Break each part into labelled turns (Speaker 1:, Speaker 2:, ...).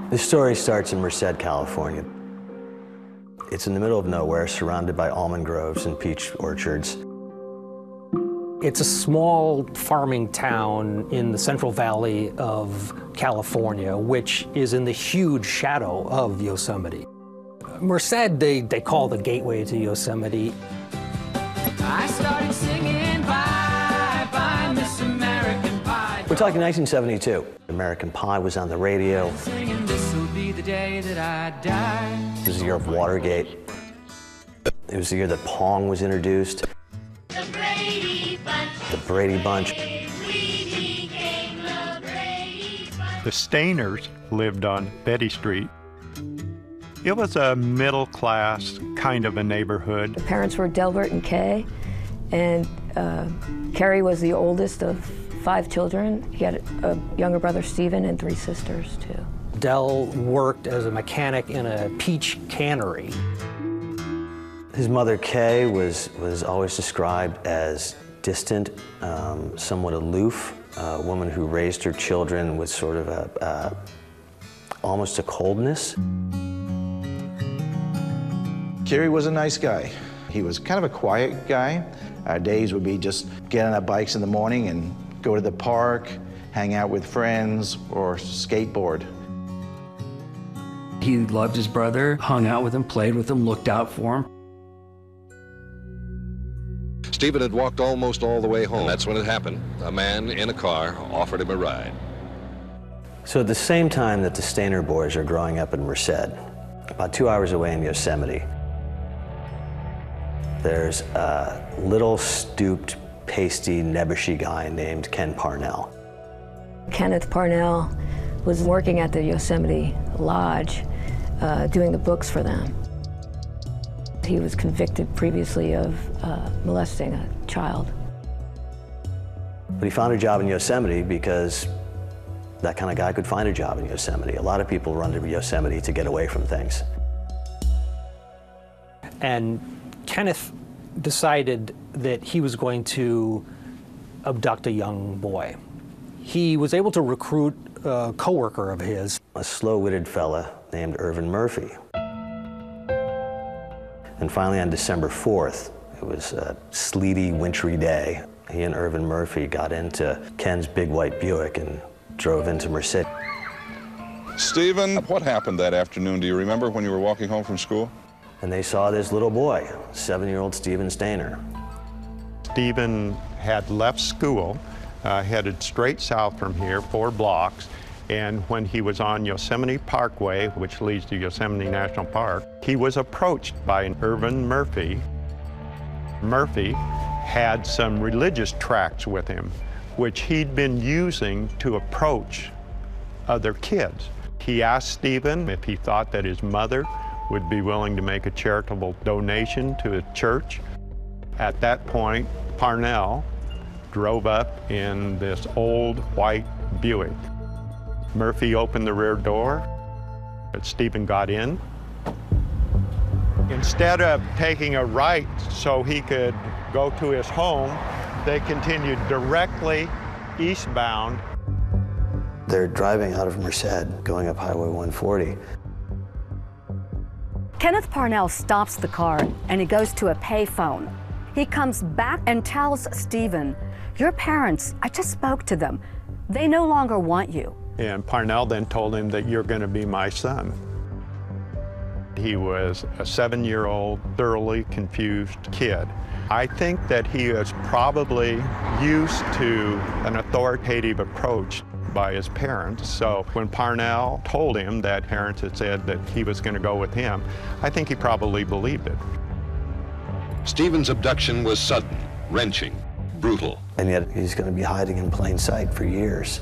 Speaker 1: The story starts in Merced, California. It's in the middle of nowhere, surrounded by almond groves and peach orchards.
Speaker 2: It's a small farming town in the Central Valley of California, which is in the huge shadow of Yosemite. Merced, they call the gateway to Yosemite.
Speaker 3: I started singing Bye Bye Miss American Pie.
Speaker 1: We're talking 1972. American Pie was on the radio.
Speaker 3: Singing, this'll be the day that I die.
Speaker 1: It was the year of Watergate. It was the year that Pong was introduced.
Speaker 4: The Brady Bunch.
Speaker 1: The Brady Bunch.
Speaker 4: We became the Brady Bunch.
Speaker 5: The Stayners lived on Betty Street. It was a middle-class kind of a neighborhood.
Speaker 6: The parents were Delbert and Kay, and Cary was the oldest of 5 children. He had a younger brother, Stephen, and 3 sisters, too.
Speaker 2: Del worked as a mechanic in a peach cannery.
Speaker 1: His mother, Kay, was always described as distant, somewhat aloof, a woman who raised her children with sort of almost a coldness.
Speaker 7: Cary was a nice guy. He was kind of a quiet guy. Our days would be just get on our bikes in the morning and go to the park, hang out with friends, or skateboard.
Speaker 8: He loved his brother, hung out with him, played with him, looked out for him.
Speaker 9: Stephen had walked almost all the way home. That's when it happened. A man in a car offered him a ride.
Speaker 1: So at the same time that the Stayner boys are growing up in Merced, about 2 hours away in Yosemite, there's a little stooped, pasty, nebbishy guy named Ken Parnell.
Speaker 6: Kenneth Parnell was working at the Yosemite Lodge, doing the books for them. He was convicted previously of molesting a child.
Speaker 1: But he found a job in Yosemite because that kind of guy could find a job in Yosemite. A lot of people run to Yosemite to get away from things.
Speaker 2: And Kenneth decided that he was going to abduct a young boy. He was able to recruit a coworker of his,
Speaker 1: a slow-witted fella named Irvin Murphy. And finally, on December 4th, it was a sleety, wintry day, he and Irvin Murphy got into Ken's big white Buick and drove into Merced.
Speaker 10: Stephen, what happened that afternoon? Do you remember when you were walking home from school?
Speaker 1: And they saw this little boy, 7-year-old Stephen Stayner.
Speaker 5: Stephen had left school, headed straight south from here, 4 blocks, and when he was on Yosemite Parkway, which leads to Yosemite National Park, he was approached by Irvin Murphy. Murphy had some religious tracts with him, which he'd been using to approach other kids. He asked Stephen if he thought that his mother would be willing to make a charitable donation to a church. At that point, Parnell drove up in this old white Buick. Murphy opened the rear door, but Stephen got in. Instead of taking a right so he could go to his home, they continued directly eastbound.
Speaker 1: They're driving out of Merced, going up Highway 140.
Speaker 11: Kenneth Parnell stops the car and he goes to a payphone. He comes back and tells Stephen, "Your parents, I just spoke to them. They no longer want you."
Speaker 5: And Parnell then told him that you're going to be my son. He was a 7-year-old, thoroughly confused kid. I think that he was probably used to an authoritative approach by his parents. So when Parnell told him that parents had said that he was going to go with him, I think he probably believed it.
Speaker 9: Stephen's abduction was sudden, wrenching, brutal.
Speaker 1: And yet he's going to be hiding in plain sight for years.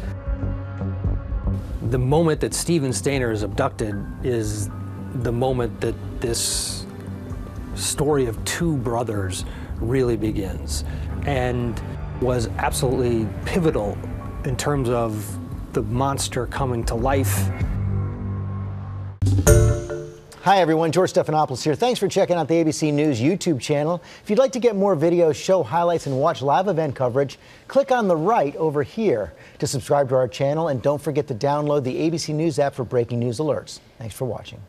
Speaker 2: The moment that Stephen Stayner is abducted is the moment that this story of 2 brothers really begins, and was absolutely pivotal in terms of the monster coming to life.
Speaker 12: Hi everyone, George Stephanopoulos here. Thanks for checking out the ABC News YouTube channel. If you'd like to get more videos, show highlights, and watch live event coverage, click on the right over here to subscribe to our channel, and don't forget to download the ABC News app for breaking news alerts. Thanks for watching.